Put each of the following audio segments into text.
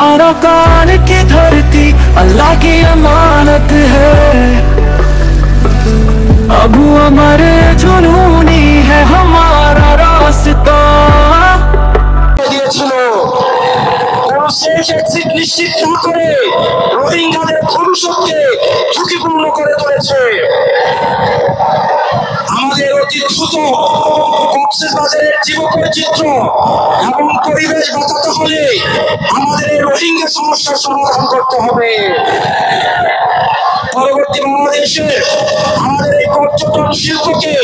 अरकान की धरती अल्लाह की अमानत है। अबू अमर जुनूनी है हमारा रास्ता। নিশ্চিত না করে রোহিঙ্গাদের ভবিষ্যৎকে ঝুঁকিপূর্ণ করে তুলেছে। আমাদের অতি দ্রুত কক্সবাজারের জীববৈচিত্র্য এবং পরিবেশ বাঁচাতে হলে আমাদের এই রোহিঙ্গা সমস্যার সমাধান করতে হবে। পরবর্তী বাংলাদেশে আমাদের এই পর্যটন শিল্পকে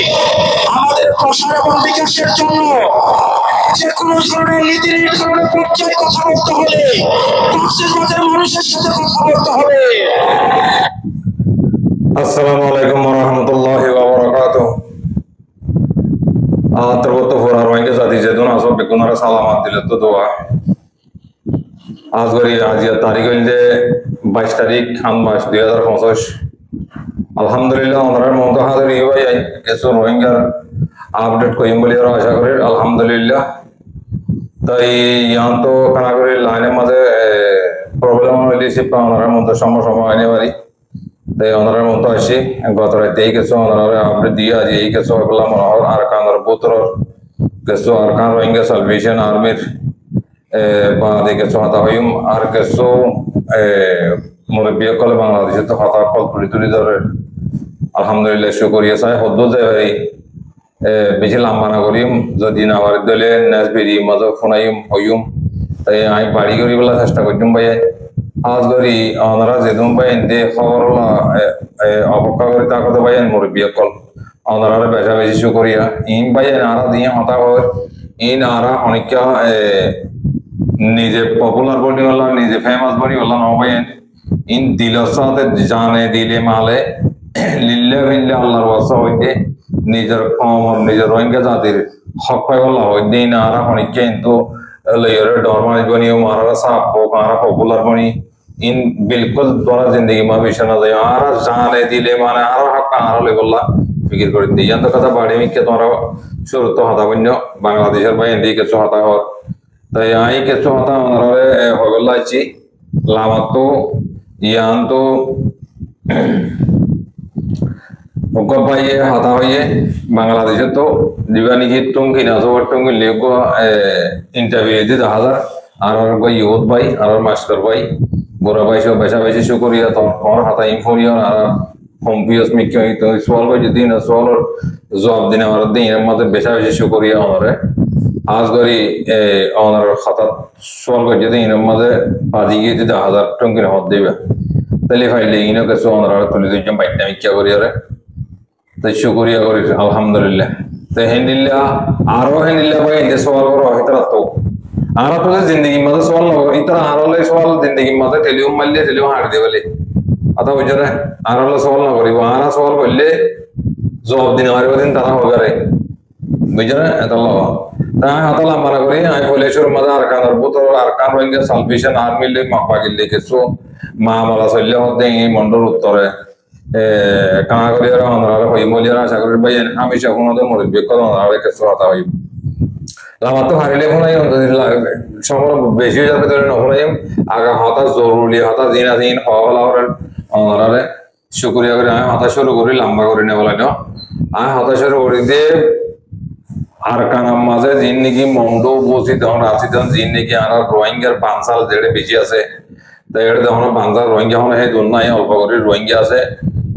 আমাদের প্রসার এবং বিকাশের জন্য যে কোনো ধরনের নীতি নির্ধারণের পর্যায়ে কথা বলতে হলে কক্সবাজারের মানুষের সাথে কথা বলতে হবে। আসসালামু আলাইকুম ওয়া রাহমাতুল্লাহি ওয়া বারাকাতুহু। আতরবত ফোরার ওয়াইকে জাতি যেদুন আসো বেকুনারা সালামাত দিলে তো দোয়া। আজ গরি আজিয়া তারিখ হইলে 22 তারিখ খান মাস 2025। আলহামদুলিল্লাহ ওনার মতো হাজার ইবাই এসো রোহিঙ্গার আপডেট কইম বলি আর আশা করি আলহামদুলিল্লাহ। তাই ইয়ান তো কানা করে লাইনের মাঝে প্রবলেম হইলে সে ওনার মতো সমস্যা হয়নি পারি। তাই ওনার মতো আসি গত রাতে এই কিছু ওনার আপডেট দিয়ে আজ এই কিছু বললাম আর কানার বুতর কিছু আর কান রোহিঙ্গা সালভেশন আর্মির বাংলাদেশ কিছু হাতা হইম আর কিছু মুরব্বী কলে বাংলাদেশে তো হাতা কল তুলি ধরে আলহামদুলিল্লাহ শুকরিয়া চাই হদ্দ যে ভাই বেশি লম্বা না করিম যদি না পারি দলে নেস বেরি মাঝে ফোনাইম হইম তাই আমি বাড়ি করি বলা চেষ্টা করছিম ভাই আজ করি ওনারা যেদম ভাই এনতে খবর অপেক্ষা করি তা কথা ভাই মুরব্বী কল ওনারা বেশা বেশি শুকরিয়া ইন ভাই নারা দিয়ে হতা হয় ইন আরা অনেকটা নিজে পপুলার বডি হলাম নিজে ফেমাস বডি হলাম ভাই ইন দিলের সাথে জানে দিলে মালে লিল্লা বিল্লা আল্লাহর ওয়াসা হইতে নিজের কমর নিজের রোহিঙ্গা জাতির হক পাই বলা হইতে ইন আরা অনেকটা কিন্তু লইরে ডরমাইজ বনি মারা সাপ আরা পপুলার বনি ইন বিলকুল তোরা জিন্দগি মা বেশি না যায় আরা জানে দিলে মানে আরা হক আরা লই বললা ফিকির করে দিই জানতো কথা বাড়ি মিকে তোমরা শুরু তো হতা বন্য বাংলাদেশের ভাই এদিকে কিছু হতা হর তাই আই কিছু হতা ওনারে হগল আছি লামাত তো ইয়ান তো হতা হইয়ে বাংলাদেশে তো দিবানি কি টঙ্কি না সবার টঙ্কি লেগো ইন্টারভিউ দিতে হাজার আর ইউথ ভাই আর মাস্টার ভাই বড় ভাই সব বেশা বেশি শুকরিয়া তোর হাতা ইনফোরিয়া আর কম্পিউটার মিকে তো সওয়াল ভাই দিন সওয়ালের জবাব দিন আমার দিন এর মধ্যে বেশা বেশি শুকরিয়া আমারে আজ করি ওনার খাতা সওয়াল করে যদি এর মধ্যে বাজি গিয়ে দিতে হাজার টঙ্কির হদ দিবে তাহলে ফাইলে ইনো কিছু ওনারা তুলে দিচ্ছেন বাইকটা মিকা করি আরে তাই শুকরিয়া করি আলহামদুলিল্লাহ তাই হেন্দিল্লা আরো হেন্দিল্লা ভাই এতে সওয়াল করো হিতরা তো আরা তো জিন্দগি মধ্যে সওয়াল না করি ইতরা আরলে সওয়াল জিন্দগি মধ্যে টেলিউম মারলে টেলিউম হার দে বলে আতা বুঝরে আরলে সওয়াল না করি আরা সওয়াল করলে জবাব দিন আর দিন তারা হবে রে বুঝরে এতলা তাই হাতলা মারা করি আই কলেশ্বর মধ্যে আর কানার বুতর আর কান রোহিঙ্গা সালভেশন আর্মি লে মাপাগিলে কিছু মামলা চললে হতে এই মন্ডল উত্তরে কানা করি আর ওনারা হই মলিয়ার আশা করি ভাই হামেশা কোনো মুরব্বী কল ওনারা কিছু হতা হই আমার তো হারিলে ফোনাই সময় বেশি হয়ে যাবে ধরে নফোনাই আগা হতা জরুরি হতা দিন দিন হওয়া ওনারা শুক্রিয়া করে আমি হতা শুরু করি লম্বা করে নেওয়া লাগে আমি হতা শুরু করি দিয়ে আর কানার মাঝে জিন নাকি মন্ড বসি তখন আছি তখন জিন নাকি আর রোহিঙ্গার 5 সাল যেটা বেশি আছে তাই এটা তখন 5 সাল রোহিঙ্গা হলে সেই দুন নাই অল্প করে রোহিঙ্গা আছে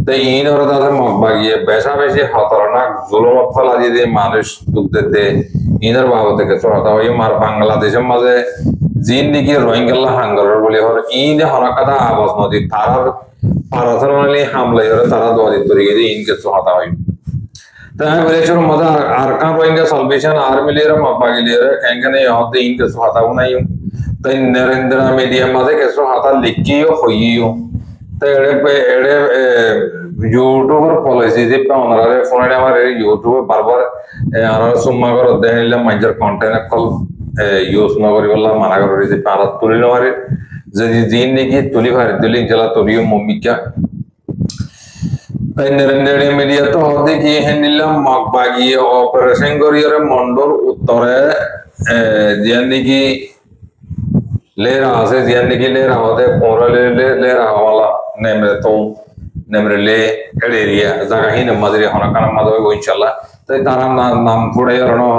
তাই ইন ওরা তাদের মগবাগিয়ে বেশা বেশি খতরনাক জুলুমত ফেলা দিয়ে মানুষ দুঃখদের দে ইনার বাবদ থেকে হতা হই আর বাংলাদেশের মাঝে জিন নাকি রোহিঙ্গা হাঙ্গরের বলে হর ইন হরকাতা আবাস নদী তারার পারাথরণালি হামলাই হরে তারা দোয়ারি তরি গিয়ে ইন কিছু হতা হই তাই বলেছিল মজা আর কান রোহিঙ্গা সালভেশন আর্মি লিয়ে মাপাগি লিয়ে কেনকেনে হতে ইন কিছু হতা নাই তাই নরেন্দ্র মিডিয়া মাঝে কিছু হতা লিখিও হইও তাই এড়ে ইউটিউবের পলিসি যে ওনারা ফোনে আমার ইউটিউবে বারবার আর সুম্মা করে দেখাইলাম মাইজার কন্টেন্ট কল ইউজ না করি বললাম মানা করে যে পারাত তুলি নমারে যদি জিন নাকি তুলি ভারি তুলি জেলা তুলিও মমিকা তাই নরেন্দ্র মিডিয়া তো হতে কি হেনিলাম মগবাগি অপারেশন করিয়ারে মন্ডল উত্তরে যে নাকি lera ase diyan niki lera hode pora lera hawala nemre to nemre le area jaga hin madri hona kana madoi go inshallah tai tara nam pudai rono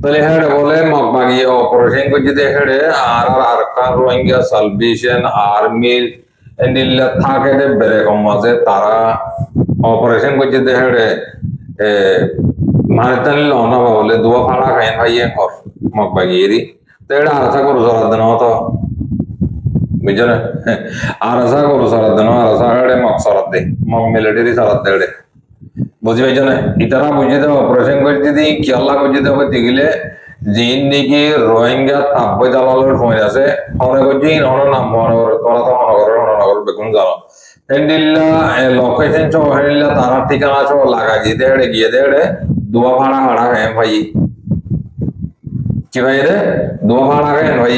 tale hede bole magbagi operation ko jide hede ar ka rohingya salvation army endilla thake de bere ko maze tara operation ko jide hede Martin Lona bole dua pala kain bhaiye kor magbagi ri तेरा आरसा को रुसारा देना होता बिजन आरसा को रुसारा देना आरसा हड़े मक्सरत दे मग मिलिटरी सारत दे बुझी बिजन इतना बुझी तो ऑपरेशन करती थी कि अल्लाह बुझी तो दिखले जिंदगी की रोहिंग्या ताब्बे जालालोर फोन जैसे और को जिन और नाम और तोरा तो और बेकुन जालो एंडिल्ला लोकेशन चो हेल्ला तारा ठिकाना चो लगा जी देड़े गिए देड़े दुआ भाड़ा भाड़ा है भाई कि भाई रे दो भाड़ा गए भाई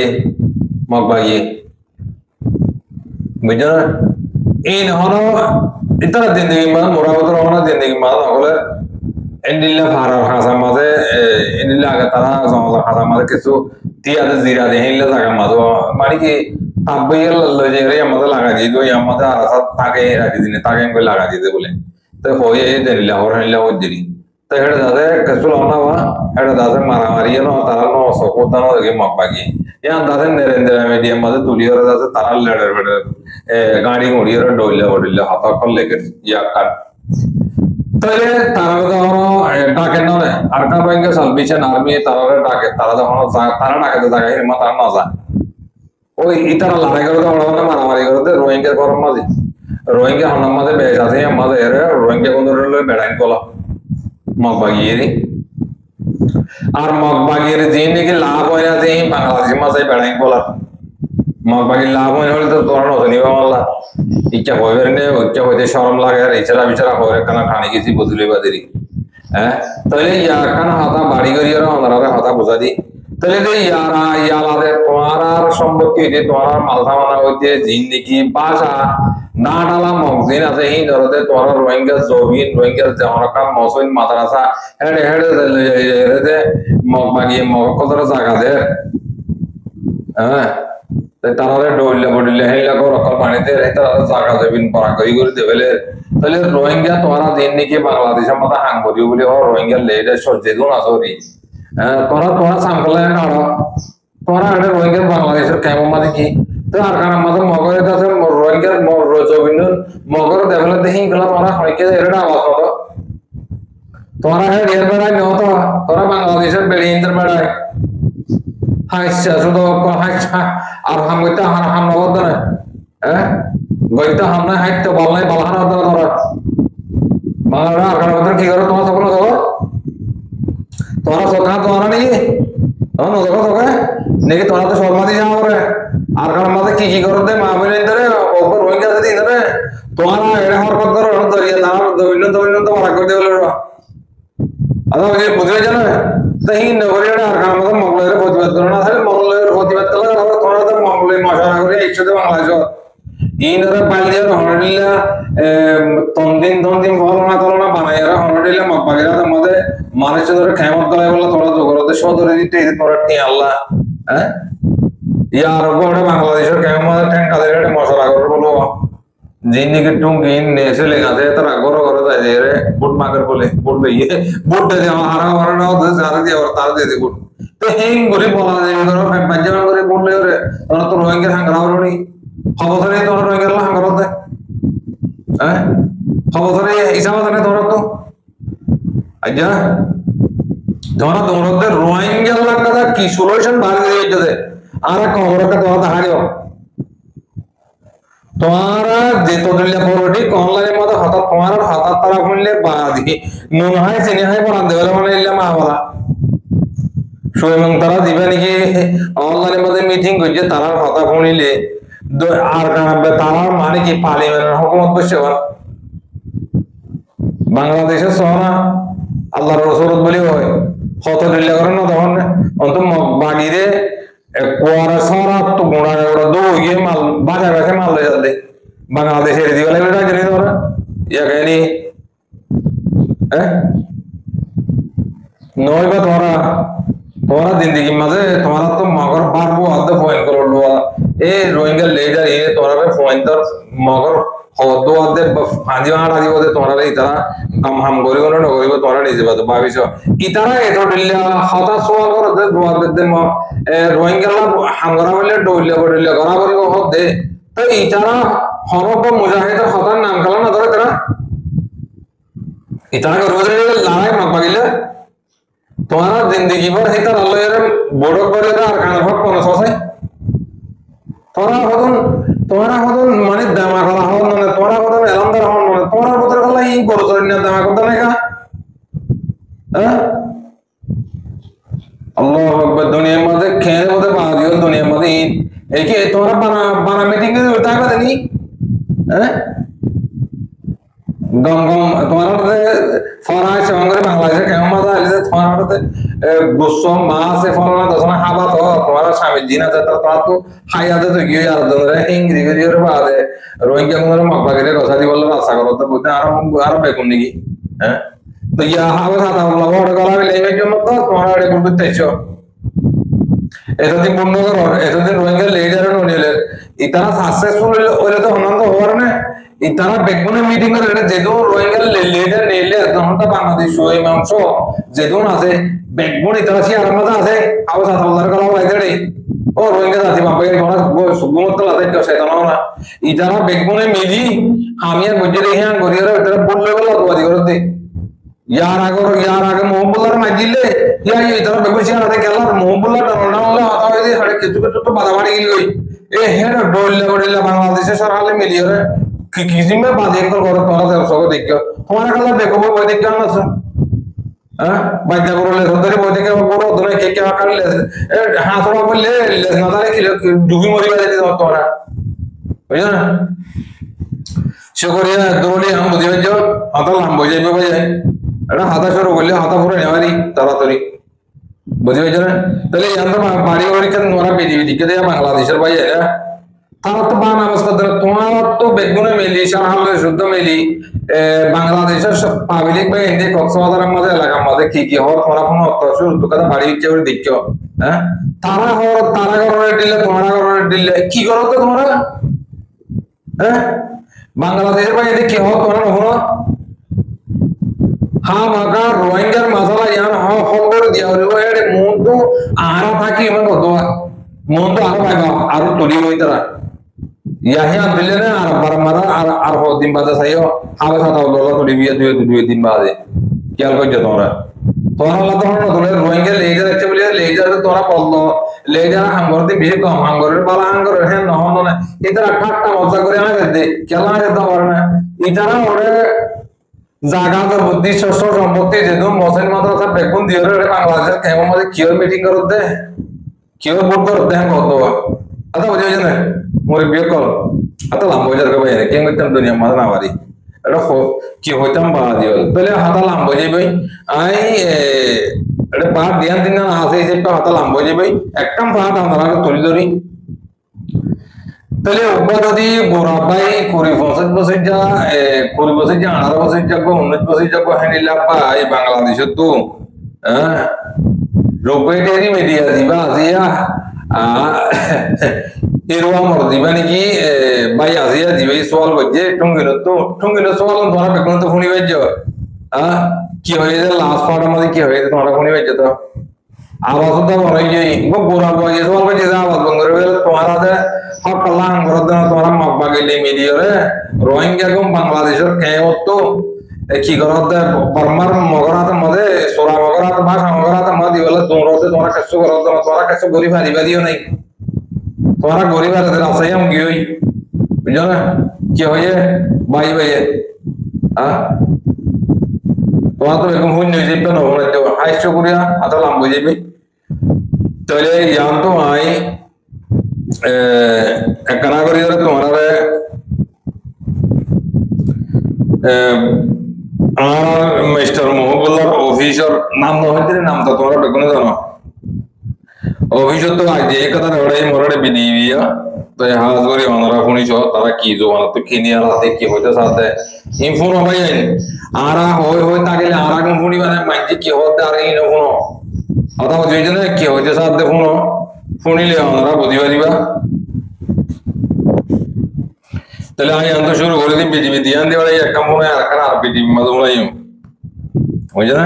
मगबागी मुझे इन होना इतना जिंदगी में मुराद होना जिंदगी में अगले इंडिया फारा खासा माजे इंडिया का तरह समाज खासा माजे किसु तिया तो जीरा दे इंडिया जागा माजो मारी की अब ये लगे रे मजा लगा जी दो यहाँ मजा आरसा ताके रखी दिन ताके इनको लगा जी दे बोले तो हो ये इंडिया और इंडिया वो जिरी तो हेड दादे कसुल होना वा हेड दादे मारा मारी है ना तारा ना सोकोता ना लगे मप्पागी यहाँ दादे नरेंद्र मीडिया मादे तुलियो रे दादे तारा लड़र बड़र गाड़ी घोड़ी रे डोइले हाथा कर लेकर या कर तो ये तारा तो हमारा टाके ना ने आर्का बैंक के सल्वेशन आर्मी तारा रे टाके तारा तो हमारा तारा टाके तो ताके हिम्मत आना सा ओ इतना लड़ाई करो तो हमारा मारा मारी करो तो रोहिंग्या कौन मादी रोहिंग्या हम मादे बेचाते हैं मादे रे रोहिंग्या कौन तो रे बेड़ाइन कोला मगबागी और मगबागी जीने के लाभ हो जाते हैं बांग्लादेश में से बेड़ाई बोला मगबागी लाभ होने वाले तो तोरण होते नहीं वाला इच्छा हो गए इच्छा होते शर्म लगे रे इच्छा विचारा हो रहा कना खाने की सी बुझले बदरी हैं तो ये यार कना हाथा बाड़ी करी रहा हमारा हाथा बुझा दी तो ये यारा याला दे तुम्हारा संपत्ति दे तुम्हारा मालसा मना होती है जिंदगी भाषा ना डाला मगजीन ऐसे ही जरूरत तुम्हारा रोहिंग्या जोबिन रोहिंग्या जहाँ का मौसम माद्रासा हेडे हेडे दे मगबागी मगकोदर जागा दे हाँ ते तारा डोले हैं लगो रखल पानी दे रहता है जागा दे बिन परा कई गुरी दे वेले तो ले रोहिंग्या तुम्हारा जिंदगी बांग्लादेश में मता हांग बोली बोले और रोहिंग्या ले दे शोर दे दो ना सॉरी तोरा सांगला है ना तोरा हेडे रोहिंग्या बांग्लादेश कैमो मादी की तो आरकाना मत मगर तो रोहिंग्या जोबिन मगर देवल दे हिंगला तोरा हणके एरडा आवाज तो तोरा है ढेर बड़ा न तो तोरा बांग्लादेश बेड़ी इंटर बड़ा है हां इससे तो हां और हम गता हम नवद ना गता हमने हाइट तो बोलने बलहाना तो तोरा बांग्ला आरकाना मत की करो तोरा सपना तो तोरा सोखा तोरा नहीं हम नो देखो नहीं तोरा तो शर्मा दी जाओ रे आरकाना मत की करो दे मामले इंदरे ऊपर रोहिंग्या से इंदरे तोरा एड़े हरकत करो दरिया नाम दोइनो तो मारा कर देवले अदा ये बुझले जाना तही नगरिया आरकाना मत मंगलेर प्रतिबाद करना है मंगलेर प्रतिबाद कला और तोरा तो मंगले माशा करे एकसाथे बांग्लादेश इनरा पालिया हरडिला तंदिन फलना तलना बानायरा हरडिला मगबागिरा तो मदे मानस धरे खेमत गलाय बोला थोड़ा तो करते सदरे दिते तोरा टी अल्लाह हैं यार गोड़े बांग्लादेश खेमत ठेंका दे मशरा कर बोलो जिन्नी के टुंगी नेसे लेगा दे तरा गोरो गोरो दे रे बुट मागर बोले बुट भैया बुट दे हमारा वरना दे सारे दे और तार दे बुट तो हेंग गोरे बोला दे करो पंजाब गोरे बोल ले रे और तो रोहिंग्या हंगरा रोनी खबसरे तो रोहिंग्या हंगरा दे हैं खबसरे हिसाब से तोरा तो अजा तोरा दोनों दे रोहिंग्या लगा की सॉल्यूशन बाहर दे दे आरा कोहरा का तोरा हारियो तुम्हारा जेतो दिल्ली पोरोटी ऑनलाइन मत हाथ तुम्हारा हाथ तरफ मिलने बादी मुनहाय से निहाय पर अंधेरे वाले इल्ला मावला शोयमंग तारा दिवानी के ऑनलाइन मत मीटिंग को जे तारा हाथ फोनी ले दो आर का बे तारा माने की पाले में हुकूमत बशवा बांग्लादेश सोना अल्लाह रसूल बोली होय हाथ दिल्ली करना दहन अंतम बागी रे कोरा सारा तो गुणा एवढा दो ये माल बाजा वैसे माल ले जाते बांग्लादेश रे वाले बेटा जरी तोरा या कहनी हैं नोय बा तोरा তোমারা জিন্দগির মাঝে তোমারা তো মগর পারবো আদে পয়েন্ট করলো এ রোহিঙ্গা লেজার এ তোমরা পয়েন্টার মগর হদো আদে ফাঁজি মারা দিব তোমরা ইতারা কাম হাম করিব না করিব তোমরা নিজে বাদ ভাবিছ ইতারা এত দিল্লা হতা সোয়া করতে দোয়া দে রোহিঙ্গা হামরা বলে ডইলে গরা করিব হদে তো ইতারা হরব মুজাহিদ হতার নাম কালা না ধরে তারা ইতারা রোজে লড়াই মত বাগিলে তোমারা জিন্দগি ভর হিতার আল্লাহর বড় করে আর কান ভাগ কোন সসাই তোরা হদন মানে দামা করা হন মানে তোরা হদন এলামদার হন মানে তোরা বদর কলা ই বড় করে না দামা করতে না হ্যাঁ আল্লাহু আকবার দুনিয়ার মধ্যে খেয়ে মধ্যে বাদিও দুনিয়ার মধ্যে এই কি তোরা বানা মিটিং এ উঠা করে নি হ্যাঁ গম তোমার ফরাই সঙ্গে বাংলাদেশে কেমন মজা আইলে তোমার গুচ্ছ মাছ ফলনা দশনা হাবা তো তোমার স্বামী দিন আছে তা তো হাইয়াতে তো গিয়ে আর ধরে ইংরেজি গিয়ে বাদে রোহিঙ্গা কোন মকবাগিরে কথা দি বললে আশা করো তো বুঝতে আরো বেকুন নাকি হ্যাঁ তো ইয়া হাওয়া সাদা বলা বড় গলা লেগে জন্য তো তোমার আড়ে করতে চাইছো এতদিন বন্ধ করো এতদিন রোহিঙ্গা লিডার ননিলে ইতারা সাকসেসফুল হইলে তো আনন্দ হওয়ার না ইতারা বেগুনে মিটিং করে যেদু রোহিঙ্গা লিডার নেলে তখনটা বাংলাদেশ ওই মাংস যেদুন আছে বেগুন ইতারা সি আরাম আছে আবার সাতার করা বাইরে ও রোহিঙ্গা জাতি বাপে তোমরা সুগমত লাগে তো শয়তান না ইতারা বেগুনে মিলি আমি আর বুঝে রে হ্যাঁ গরিয়র ইতারা বললে বলা দোয়াদি করতে यार आगे मोहब्बुल्लाह माजिले या ये इधर बेगुसिया आते केला मोहब्बुल्लाह डरना आता है हड़े किचु तो बादावाड़ी की गई ए हेड डोले बांग्लादेश सरहाले मिली रे किसी में बात एक कर तोरा दर्शक को देख तुम्हारा कला देखो वो देख ना सर हां बाजा करो ले सुंदरी वो देख करो दोने के क्या कर ले ए हाथ थोड़ा बोल ले ना तारे कि डूबी मरी वाले तोरा बुझा ना शुक्रिया दोली हम बुझे जो अतल हम बुझे पे भाई এটা হাতা শুরু করলে হাতা পুরো নেওয়ারি তাড়াতাড়ি বুঝে পেয়েছ না তাহলে জানতো বাড়ি বাড়ি কেন নোরা বেরিয়ে দিকে দেয়া বাংলাদেশের ভাই তারা তো বান অবস্থা তোমার তো বেগুনে মেলি সাহালে শুদ্ধ মেলি বাংলাদেশের সব পাবলিক ভাই হিন্দি কক্সবাজারের মধ্যে এলাকার মধ্যে কি হওয়ার তোমরা কোনো শুরু তো কথা বাড়ি ইচ্ছে করে দেখছো হ্যাঁ তারা ঘরের দিলে তোমরা ঘরের দিলে কি করো তো তোমরা হ্যাঁ বাংলাদেশের ভাই এদিকে কি হওয়ার তোমরা হলো हाँ मगर रोहिंगर मसाला यार हाँ खबर दिया और वो यार मुंडो आरा था कि मैं बोलता हूँ मुंडो आरा भाई आरा तोड़ी हुई तरह यही आप दिल्ली ने आरा मरा आरा हो दिन बाद सही हो हाँ बस आता लोला तोड़ी हुई है दो दिन बाद क्या कोई जता हो रहा तोरा लगा तो ना तोरे रोहिंगर लेजर अच्छे बोले लेजर तो तोरा पढ़ लेजर हम करते भी कम हम करे बाला हम करे हैं ना हम ना इधर अट्ठाटा मौजा करे ना करते क्या ना करता वरना इधर और জায়গা বুদ্ধি শস্য সম্পত্তি যেহেতু মসেন মাদ্রাসা বেগুন দিয়ে বাংলাদেশের কেমন মধ্যে কিওর মিটিং করত দে কিওর বোর্ড করত দে কত আচ্ছা বুঝে না মোর বিয়ে কর আচ্ছা লাম বুঝে রে ভাই কেন করতাম দুনিয়া মাঝে না বাড়ি এটা কি হইতাম বাড়া দিও তাহলে হাতা লাম বুঝে ভাই আই এটা পাট দিয়ান দিন না আছে যে হাতা লাম বুঝে ভাই একদম পাট আমরা তুলি ধরি তাহলে ওপর যদি গোরাবাই 20 বছর যা 20 বছর যা 18 বছর যা 19 বছর যা হানিলা পাই বাংলাদেশে তো হ্যাঁ রোপেটেরি মিডিয়া দিবা আজিয়া এরোয়া মর দিবা নাকি ভাই আজিয়া দিবে সওয়াল বজে ঠুঙ্গিনো সওয়াল ধরা বেকন তো শুনি বাজ্য কি হয়ে যায় লাস্ট পার্টের মধ্যে কি হয়ে যায় তোমরা শুনি বাজ্য তো আওয়াজ তো বড় গিয়ে গোরাবাই সওয়াল বজে আওয়াজ বন্ধ করে তোমারা হক আল্লাহ করতে তোমরা মকবাগিলি মিডিয়ারে রোহিঙ্গা কম বাংলাদেশের কেও তো কি করতে বর্মার মগরাতে মধ্যে সোরা মগরাতে ভাষা মগরাতে মধ্যে বলে তোমরা কিছু করতে তোমরা কিছু গরিব হারিবা দিও নাই তোমরা গরিব হারিতে রাস্তায় আম গিয়ে বুঝছো না কি হয়ে ভাই তোমার তো এরকম শূন্য যাইবে না আইসো করিয়া আতালাম বুঝাইবে তাহলে জান তো আই একনা করি তোমার আমার মিস্টার মোহাম্মদুল্লাহর অফিসর নাম নহতে নামটা তোমরা বেগুনে জানো অফিসর তো আজ এই কথা ওরাই মরড়ে বিদিবিয়া তো হাজ করে ওনারা শুনিছ তারা কি জোয়ান তো কিনিয়া রাতে কি হইতে সাথে ইনফর্ম হই আরা হই হই তাগলে আরা কোন শুনি মানে মাইজি কি হতে আর ইনো কোন কথা বুঝিয়েছে না কি হইতে সাথ দেখুন শুনিলে আমরা বুঝি পারিবা তাহলে আমি আনতে শুরু করে দিই বিটিভি ধ্যান দেওয়ার এই একটা মনে হয় আর বিটিভি মাঝে মনে হয় বুঝে না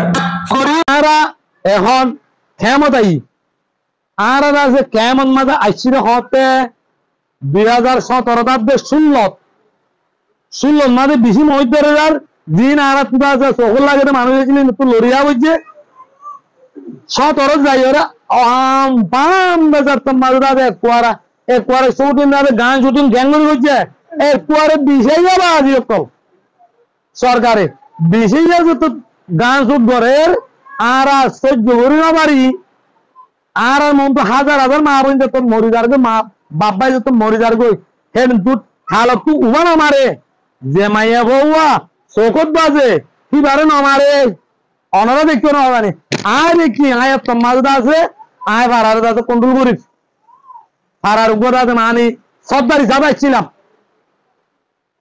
এখন ক্ষমতা আর আছে কেমন মাঝে আইসির হতে 2017 ষোলো মাঝে বেশি মহিদার দিন আর চোখ লাগে মানুষ একটু লড়িয়া বুঝছে 17 যাই ওরা পাম বেজার তোর মাঝে একবারে শুটিং গান শুটিং গ্যাং করছে একবারে বিষয় যাবা আজি সরকারে বিষয় যাবে তো গান শুট করে আর সহ্য করি না পারি আর মন তো হাজার হাজার মা বোন যত মরি যার গো মা বাবাই যত মরি যার গো হেন তুই খালত তুই উবা না মারে যে মাইয়া বউয়া চোখত বাজে কি বারে না মারে অনারা দেখতে না জানি আয় দেখি আয় তোর মাঝে আছে আয় পাড়ার আছে কন্ট্রোল করিস পাড়ার উপর আছে মানি সর্দারি চাপাইছিলাম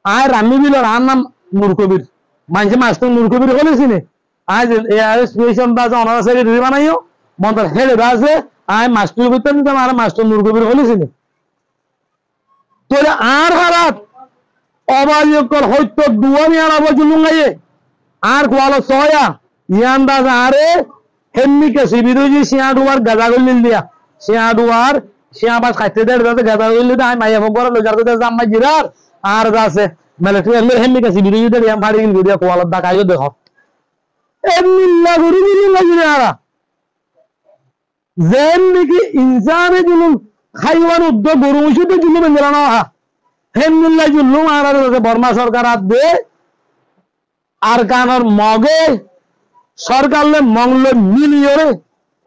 আয় রামি বিল আর নাম নূরকবির মানুষে মাস্টার নূরকবির বলেছি নে আজ স্টেশন আছে অনারা সেক্রেটারি বানাইও মন্ত্র হেলে আছে আয় মাস্টার করতেন আর মাস্টার নূরকবির বলেছি নে তোরে আর হারাত অবাজকর হইতো দুয়ানি আলাপ জুলুঙ্গাইয়ে আর কোয়ালো সয়া ইয়ান্দাজ আরে হেমনিকে শিবিরুজি শিয়াডুয়ার গাদা গলিল দিয়া শিয়াডুয়ার শিয়াবাস খাইতে দেড় দাতে গাদা গলিল দিয়া আই মাইয়া ফগর লজার কতে জাম্মা জিরার আর যাচ্ছে মিলিটারি এর হেমনিকে শিবিরুজি দেড় ইয়াম ফাড়ি গিল দিয়া কোয়ালো দাকাইও দেখো এমনিল্লা গরি গরি লাগিরে আরা যেন নাকি ইনসানে জুলুম খাইওয়ার উদ্যোগ গরু মুসুতে জুলুম এঞ্জেলানো হা হেমনিল্লা জুলুম আর বর্মা সরকার আদ দে আর কানর মগে সরকারলে মংলে মিলিয়রে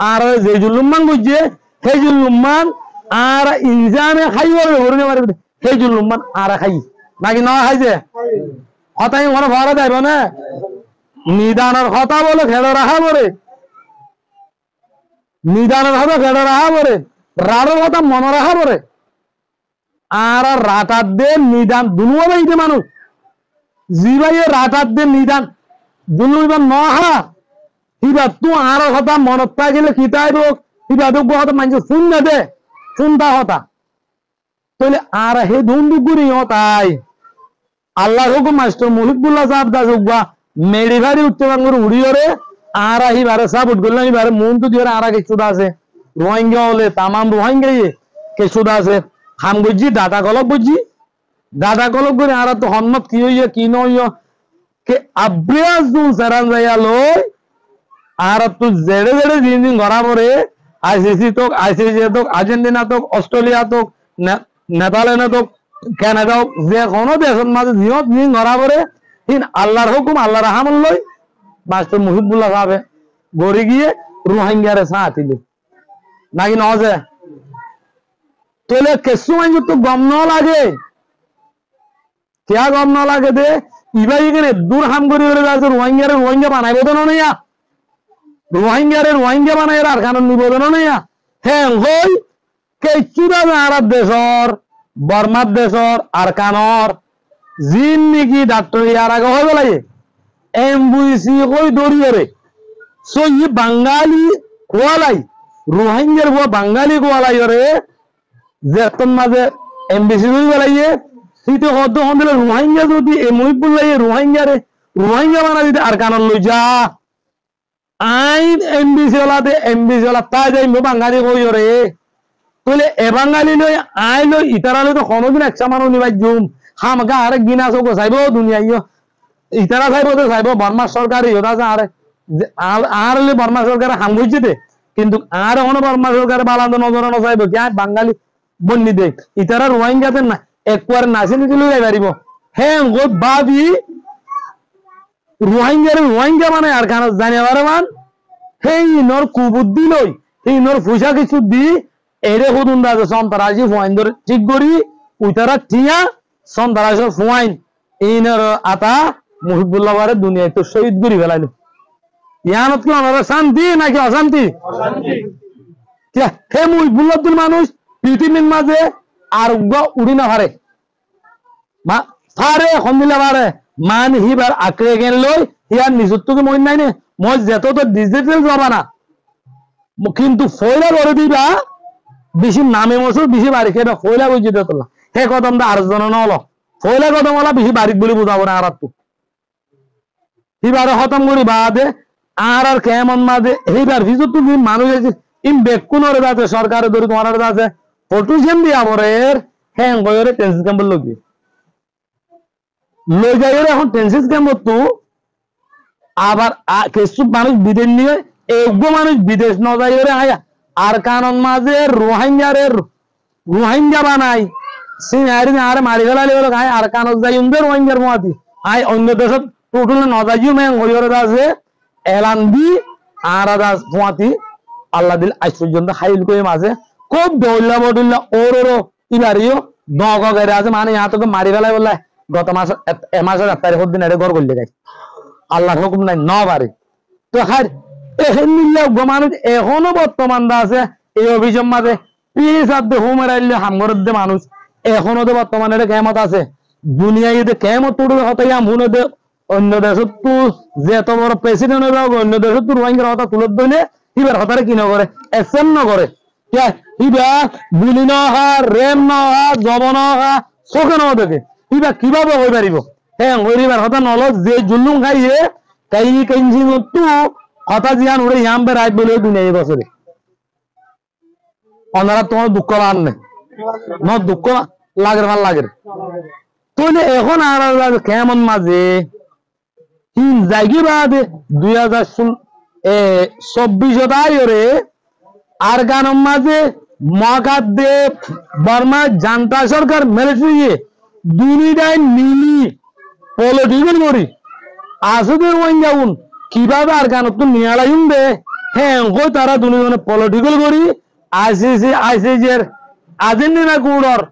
আর যে জুলুমান বুঝছে সেই জুলুমান আর ইনসানে খাইওয়ার গরু মারে সেই জুলুমান আর খাই নাকি না খাইছে হতাই মনে ভরা যাইব না নিদানের কথা বলে খেলে রাখা পরে নিদানের কথা খেলে রাখা পরে রাড়ের কথা মনে রাখা পরে আর রাটার দে নিদান দুনুয়া বাইতে মানুষ জিবাইয়ে রাটার দে নিদান দুনুইবার নহা কিবা তু আর কথা মনত পাই গেলে কিতাইব কিবা দুঃখ কথা মানুষ শুন না দে শুনতা হতা তাহলে আর হে ধুন্দুগুরি হতাই আল্লাহ হুকুম মাস্টার মুহিবুল্লাহ সাহেব দাস উগবা মেডি ভারি উচ্চবাঙ্গুর উড়িয়রে আর আহিবারে সাপ উঠ গেল এবারে মন তো দিয়ে আর কিছু আছে রোহিঙ্গা হলে তামাম রোহিঙ্গা কিছু আছে হাম বুঝছি দাদা কলক বুঝছি দাদা কলক করে আর তো হন্মত কি হইয়া কি নইয়া কে আব্রিয়াস দু সারান যাইয়া লই আর তুই জেড়ে জেড়ে দিন দিন ঘরা পরে আইসিসি তোক আইসিসি তোক আর্জেন্টিনা তোক অস্ট্রেলিয়া তোক নেদারল্যান্ড তোক কানাডা হোক যে কোনো দেশের মাঝে জিও দিন ঘরা পরে আল্লাহর হুকুম আল্লাহ রাহামুল লই মাস্টার মুহিবুল্লাহ সাহেব গড়ি গিয়ে রোহিঙ্গারে সাথিলে নাকি নজে তোলে কেসু মাইজু তো গম ন লাগে क्या गम न লাগে দে ইবাই এখানে দূর হাম করি বলে যাচ্ছে রোহিঙ্গা বানাইব তো নইয়া রোহিঙ্গা বানাই আর কারণ নিবেদন নইয়া হ্যাঁ হই কে চুরা আরব দেশর বর্মার দেশর আর কানর জিন নাকি ডাক্তার ইয়ার আগে হয়ে গেলাই এমবিসি কই দড়িয়ে সো ই বাঙালি কোয়ালাই রোহিঙ্গার বো বাঙালি কোয়ালাই রে যেতন মাঝে এমবিসি হয়ে গেলাইয়ে সিটো হদ্দ হন্দলে রোহিঙ্গা যদি এ মহিবুল্লাহ রোহিঙ্গা বানা দিতে আর কানর লই যা আইন এমবিসি ওলা তা যাইব বাঙালি কই রে তোলে এ বাঙালি লই আই লই ইতারা লই তো কোনোদিন একশা মানুষ নিবাই জুম হামকা আরে গিনা চোখ চাইব দুনিয়া ইতারা চাইব তো চাইব বর্মা সরকার ইহতা আছে আর বর্মা সরকার হাম বুঝছে দে কিন্তু আর কোনো বর্মা সরকার বালান্ত নজর চাইব কি বাঙালি বন্যি দে ইতারা রোহিঙ্গাতে না একবার নাচে নিতে লই পারিব হ্যাঁ গো বাবি রোহিঙ্গা মানে আর কারণ জানিবার মান সেই নর কুবুদ্ধি লই সেই নর পয়সা কিছু দি এরে হুদুন দাজে সন্তারাজি ফুয়াইন্দর ঠিক করি উইতারা টিয়া সন্তারাজি ফুয়াইন এইনর আতা মুহিবুল্লাহ বারে দুনিয়ায় তো শহীদ করি ফেলাইল ইয়ানত কি আমার শান্তি নাকি অশান্তি হে মুহিবুল্লাহ মানুষ পৃথিবীর মাঝে আর উড়ি না পারে মা পারে সন্দিলা পারে মান হিবার আঁকড়ে গেল লই ইয়ার নিজত্বকে মই নাই নে মই যেত তো ডিজিটাল জমানা কিন্তু ফয়লা করে দিবা বেশি নামে মশুর বেশি বাড়ি খেয়ে ফয়লা বুঝে দিত না হে কদম দা আর জন নলো ফয়লা কদম হলা বেশি বাড়িত বলে বুঝাবো না আর তো এবারে খতম করি বাদে আর কেমন মাঝে এইবার ভিজু তুমি মানুষ ইম বেকুনরে আছে সরকারের ধরে তোমার আছে পলিটিশিয়ান দিয়া বরের হ্যাঁ বয়রে টেন্সিস ক্যাম্পের লোক লই যাই এখন টেন্সিস ক্যাম্প তো আবার কিছু মানুষ বিদেশ নিয়ে এগো মানুষ বিদেশ ন যাই আয়া আর কারণ মাঝে রোহিঙ্গা বানাই সিনারি আর মারি ফেলালি হলো আয় আর কারণ যাই উনদের রোহিঙ্গার মহাতি আয় অন্য দেশত টোটাল ন যাইও মেন হইরে আছে এলান দি আর আদাস মহাতি আল্লাহ দিল আজ পর্যন্ত হাইল করে মাঝে খুব দৌল্লা বদুল্লা ওরও ইবারিও নগরে আছে মানে ইহা তোকে মারি ফেলাই বললে গত মাস এ মাসের 1 তারিখ দিন এটা ঘর করলে গাই আল্লাহর হুকুম নাই ন পারে তো হার এখন মিললে মানুষ এখনো বর্তমান আছে এই অভিযোগ মাঝে পিস আদে হুমের আইলে হামগরদে মানুষ এখনো তো বর্তমানে এটা কেমত আছে দুনিয়ায় যদি কেমত তুড়ে হতাই আমহুনে দে অন্য দেশত তো যে এত বড় প্রেসিডেন্ট হয়ে যাও অন্য দেশত তো রোহিঙ্গার হতা তুলে দইলে এবার হতারে কি নগরে অ্যাকশন নগরে কে ইবা গুলি নহা রেম নহা জব নহা চোখে নহ দেখে ইবা কিভাবে হয়ে পারিব হ্যাঁ হইবার হতা নল যে জুলুম খাইয়ে কাই কাইনছি তো কথা জিয়ান উড়ে ইয়াম বে রাত বলে দুনিয়ায় বছরে ওনারা তোমার দুঃখ লান নেই ন দুঃখ লাগের ভাল লাগের তাহলে এখন আর কেমন মাঝে তিন জায়গি বাদে 2024 আর গানের মাঝে মহাকাদ্দে বর্মা জান্তা সরকার মিলিটারি দুনিয়ায় মিলি পলিটিক্যাল করি আসলে ওয়াইন কিভাবে আর গান তো নিয়ালাই উঠবে হ্যাঁ তারা দুনিয়া পলিটিক্যাল করি আইসিসির আর্জেন্টিনা কুড়র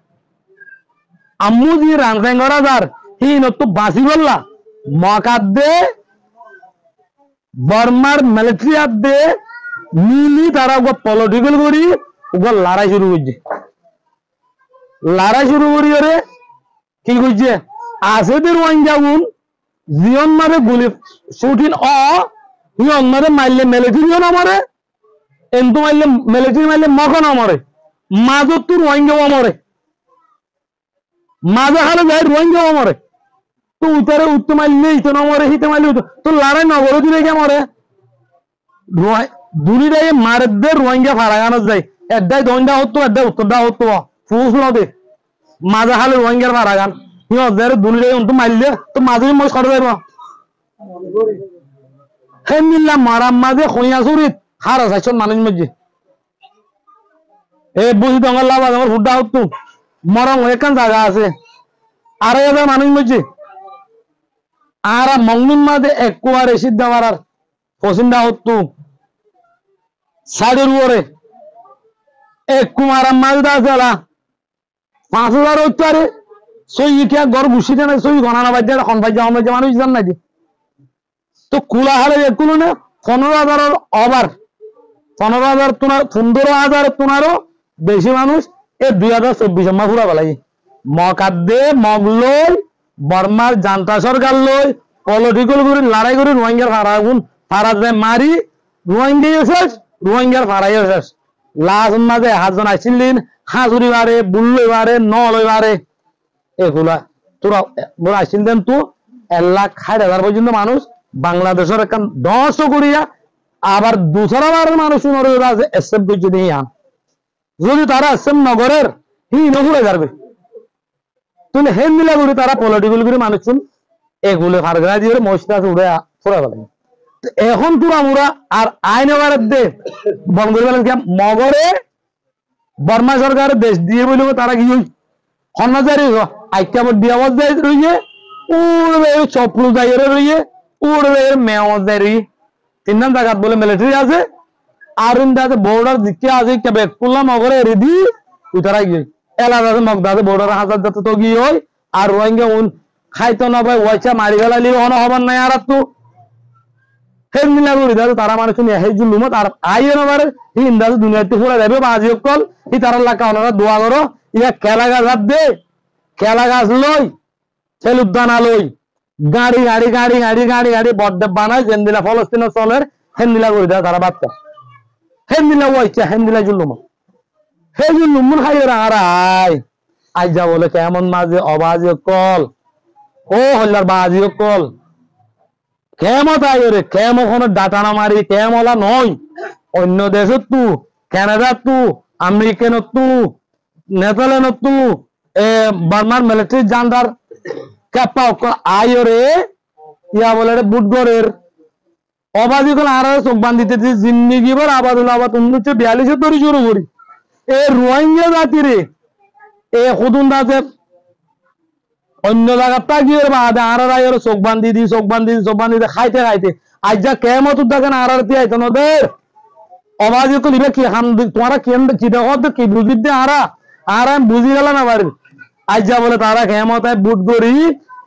আম্মু জি রানসাইন করা যার হি নতো বাসি বললা মকাদ্দে বর্মার মিলিটারি আদে মিলি তারা পলিটিক্যাল করি লড়াই শুরু করছে ওরে কি করছে আসেদের ওয়াইন যাগুন জীবন মারে গুলি শুটিন ইয়ন মারে মারলে মিলিটারিও না মারে এন্তু মারলে মিলিটারি মারলে মকো না মরে মাজত তোর রোহিঙ্গাও মরে মাজা খালে যায় রোহিঙ্গাও মরে তো উত্তরে উত্তর মারলে ইতো না মরে হিতে মারলে তো লড়াই নগর দিলে কে মরে দুনিটাই মারদে রোহিঙ্গা ফারাগানো যায় এডাই দণ্ডা হতো এডাই উত্তরটা হতো ফুস নদে মাজা খালে রোহিঙ্গার ফারাগান হিয়ার দুনিটাই অন্ত মারলে তো মাঝে মই করে যাইব হে মিল্লা মারাম মাঝে খইয়া চুরিত হার আছে মানুষ মধ্যে এ বুঝি দঙ্গল লাভ আমার হুড্ডা হতো মরং এখান জায়গা আছে আর মানুষ মধ্যে আর মংনুন মাঝে একুয়ার এসিদ দেওয়ার পছন্দা হতো সাইডের উপরে একু মারাম মাঝে আছে 5000 হতো আরে সই ইটা গড় ঘুষি দেয় না সই গণানা বাদ দিয়ে এখন ভাই মানুষ জান নাই তো কুলা হারে একুলো না 15,000 ওভার 15,000 তোমার 15,000 তোমারও বেশি মানুষ এই 2024 মা পুরা বেলাই মকাদ্দে মগলই বর্মার জান্তা সরকার লই পলিটিক্যাল করে লড়াই করে রোহিঙ্গার ফারাগুন ফারা যায় মারি রোহিঙ্গার ফারাই শেষ লাস্ট মাঝে হাজন আইছিলেন হাজুরি বারে বুল্লই বারে নলই বারে এগুলা তোরা বড় আইছিলেন তো 1,60,000 পর্যন্ত মানুষ বাংলাদেশের একটা 10 করিয়া আবার দুসরা বারের মানুষ আছে এসএম করছে নিয়ে যদি তারা এসএম নগরের হি নগরে যাবে তুই হেন মিলা করে তারা পলিটিক্যাল করে মানুষ এগুলো ফারগা দিয়ে মসজিদ উড়ে ফোরা ফেলে এখন তোরা মুরা আর আইন এবারের দে বন্ধ করে ফেলেন মগরে বর্মা সরকার দেশ দিয়ে বলে তারা কি হন্নাজারি আইকাবর দিয়ে আওয়াজ দেয় রইয়ে উড়বে চপলু যাই রইয়ে উড়বে মেওয়াজ দেয় রই 3 নাম জায়গা বলে মিলিটারি আছে আর ইন্দাতে বর্ডার দিকে আছে কেবে কুল্লা মগরে রেডি উতারা গিয়ে এলাকা আছে মগদাতে বর্ডার হাজার যাতে তো গিয়ে হয় আর রোহিঙ্গা উন খাইতো না ভাই ওয়াইচা মারি ফেলালি হনো হবার নাই আর তো হেন মিলা করি দাদা তারা মানুষ নিয়ে হেই জুলুমত আর আইয়ে না পারে ইন্দাতে দুনিয়াতে পুরা যাবে বাজি কল ই তারা লাকা ওনারা দোয়া করো ইয়া খেলা গাছ হাত দে খেলা গাছ লই সেলুদ্দানা লই গাড়ি গাড়ি গাড়ি গাড়ি গাড়ি গাড়ি বড্ডে বানায় যেন দিলা ফলস্তিনের চলের হেন মিলা করি দাদা তারা বাচ্চা হেন্দিলা ওয়াইছে হেন্দিলা জুলুম হে জুলুম হাইয়ের আরাই আজ যা বলে কেমন মাঝে অবাজে কল ও হল্লার বাজি কল কেমত আইরে কেম ওখানে ডাটানা মারি কেমলা নয় অন্য দেশত তু কানাডা তু আমেরিকান তু নেদারল্যান্ড তু বার্মার মিলিটারি জান্ডার কাপা আইরে ইয়া বলে বুটগরের অবাজি কোন আর চোখ বান্ধিতে জিন্দিগি ভর আবাদুল আবাদ 1942 ধরে শুরু করি এ রোহিঙ্গা জাতিরে এ খুদুন দাসে অন্য জায়গা তাকিয়ে বাদে আর রায়ের চোখ বান্ধি দি খাইতে খাইতে আজ যা কেমত দেখেন আর আইতো নদের অবাজি তো লিবে কি হাম তোমরা কি দেখো কি বুঝি দে আর আমি বুঝি গেল না বাড়ি আজ যা বলে তারা কেমত বুট করি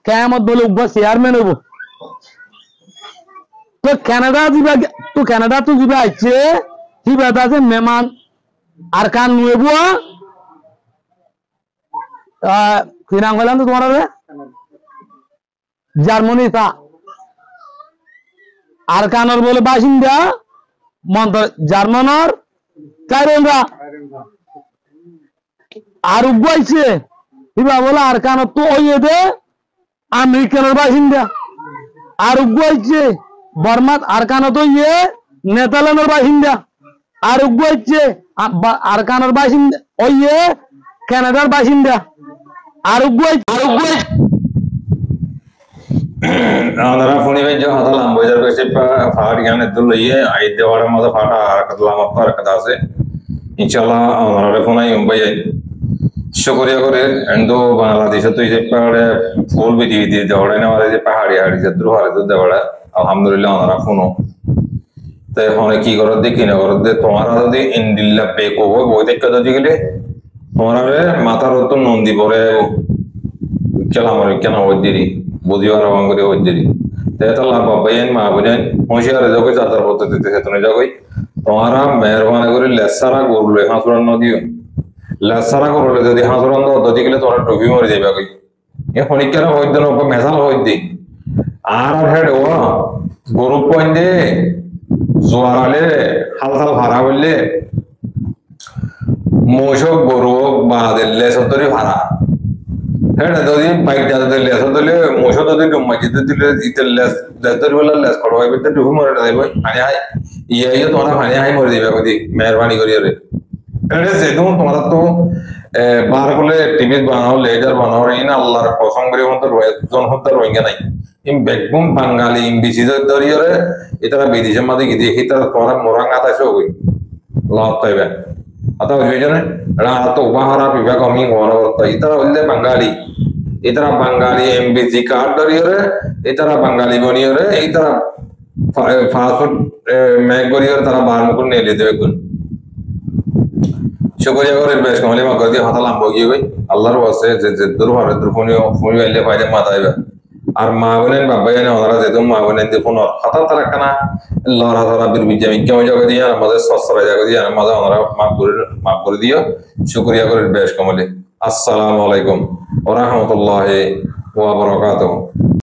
কেমত বলে উপ চেয়ারম্যান হবো তো কানাডা তো যাবে আইছে কি বেটা আছে মেহমান আর কান নুয়েবো কি নাম বললাম তো তোমার জার্মানি তা আর কানর বলে বাসিন্দা মন্ত্র জার্মানর কারেন্দ্রা আর উগাইছে কিবা বলে আর কানর তো ওই দে আমেরিকানের বাসিন্দা আর উগাইছে বর্মাত আর কানত ইয়ে নেদারল্যান্ডের বাসিন্দা আর উগাইছে আর কানর বাসিন্দা ওই কানাডার বাসিন্দা আর আমরা ফোনে যে হাতালাম বাজার কইছে ফাড় গানে তো লইয়ে আই দেওয়ার মতো ফাটা আর কতলাম আপনার কথা আছে ইনশাআল্লাহ আমরা ফোনাই ভাই শুকরিয়া করে এন্ড বাংলাদেশে তো এই পাহাড়ে ফুল বিধি বিধি দেওয়ার না আমাদের যে পাহাড়ি হাড়ি যে দ্রুহারে তো দেওয়ার আলহামদুলিল্লাহ আমরা ফোনো তাই এখন কি করো দেখি না করো যে তোমারা যদি ইন্ডিল্লা পে করবো বই দেখতে যদি গেলে তোমার মাথার তো নন্দী পরে কেলামার কেন ওই দেরি বুঝিবার করে ওই দেরি তাহলে বাবাইন মা বোনেন হুঁশিয়ারে যাবো যাতার পদ্ধতিতে সেতনে যাবই তোমারা মেহরবানি করে লেসারা করলে হাঁসুরান নদীও লেসারা করলে যদি হাঁসুরান পদ্ধতি গেলে তোমরা টুপি মরে যাবে কই এ খনিকের হইত না মেশাল হইত দি আর হেড ও গরু পয়েন্টে জোয়ারালে হালহাল ভাড়া হইলে মোশক গরু বা দিলে সতরি ভাড়া হ্যাঁ যদি বাইকটা যদি লেস দিলে মোশো যদি মসজিদে দিলে ইতে লেস লেস বলে লেস করবো এবার ডুবি মরে যাইব পানি হাই ইয়ে তোমরা পানি হাই মরে যাবে কদি মেহরবানি করি রে এটা যেহেতু তোমরা তো বার করলে টিভি বানাও লেজার বানাও ইন আল্লাহর কসম করে মতো জন হত্যা রোহিঙ্গা নাই ইম বেগম বাঙালি ইম বিসি দরিয়রে এটারা বিদেশের মাঝে গিয়ে তারা তোমরা মোরাং আতাশে হই লাভ পাইবে atau jujurnya atau bahara pihak kami orang itara oleh Bengali itara Bengali MBC card dari ore itara Bengali boni ore itara fast food mag boni ore tara bahar mukul nele debe kun syukurnya ore bes kamali mak kerja hata lambo gigi Allah ruasnya jeder bahar jeder phone ele faide mata iba আর মা বোনেন বাবাইন ওনারা যেহেতু মা বোনেন দেখুন হঠাৎ তারা কেনা লড়া ধরা বিরবিজা কেমন জায়গা দিয়ে আমাদের সস্তরা জায়গা দিয়ে আমাদের ওনারা মাফ করে দিও শুকরিয়া করে বেশ কমলে আসসালামু আলাইকুম ওয়া রাহমাতুল্লাহি ওয়া বারাকাতুহু